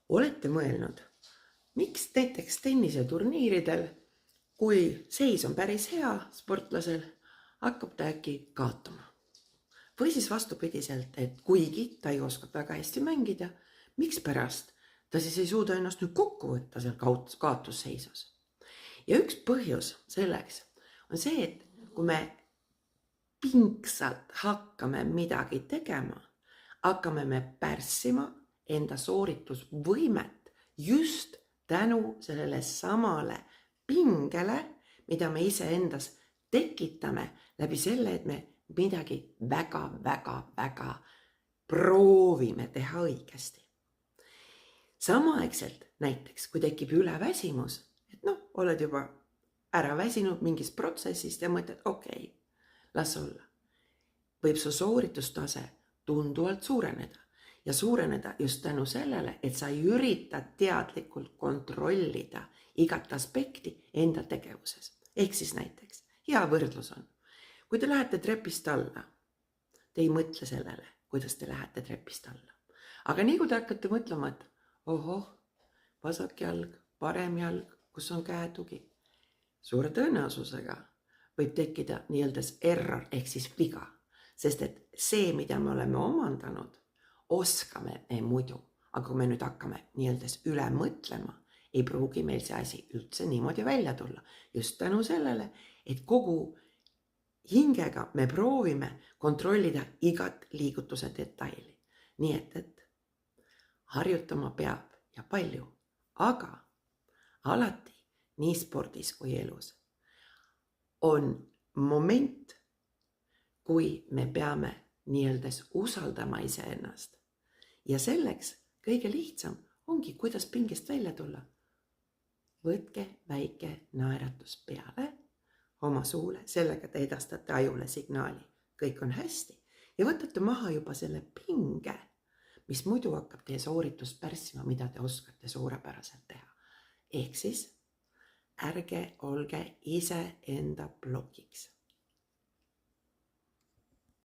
Olete mõelnud, miks näiteks tenniseturniiridel, kui seis on päris hea sportlasel, hakkab ta äkki kaotama? Või siis vastupidiselt, et kuigi ta ei oska väga hästi mängida, miks pärast ta siis ei suuda ennast nüüd kokku võtta seal kaotusseisus? Ja üks põhjus selleks on see, et kui me pingsalt hakkame midagi tegema, hakkame me pärssima enda sooritusvõimet just tänu sellele samale pingele, mida me iseendas tekitame läbi selle, et me midagi väga proovime teha õigesti. Samaaegselt näiteks, kui tekib üleväsimus, et oled juba ära väsinud mingist protsessist ja mõtled, okei, las olla. Võib su sooritustase tunduvalt suureneda ja suureneda just tänu sellele, et sa ei ürita teadlikult kontrollida igat aspekti enda tegevuses. Ehk siis näiteks, hea võrdlus on, kui te lähete trepist alla, te ei mõtle sellele, kuidas te lähete trepist alla. Aga nii kui te hakkate mõtlema, et ohoh, vasak jalg, parem jalg, kus on käetugi, suure tõenäosusega võib tekkida nii-öelda error ehk siis viga, sest et see, mida me oleme omandanud, oskame me muidu, aga kui me nüüd hakkame nii-öelda üle mõtlema, ei pruugi meil see asi üldse niimoodi välja tulla. Just tänu sellele, et kogu hingega me proovime kontrollida igat liigutuse detaili. Nii et harjutama peab ja palju, aga alati nii spordis kui elus on moment, kui me peame nii-öelda usaldama iseennast. Ja selleks kõige lihtsam ongi, kuidas pingest välja tulla. Võtke väike naeratus peale oma suule, sellega te edastate ajule signaali. Kõik on hästi ja võtate maha juba selle pinge, mis muidu hakkab teie sooritust pärssima, mida te oskate suurepäraselt teha. Ehk siis ärge olge ise enda blokiks.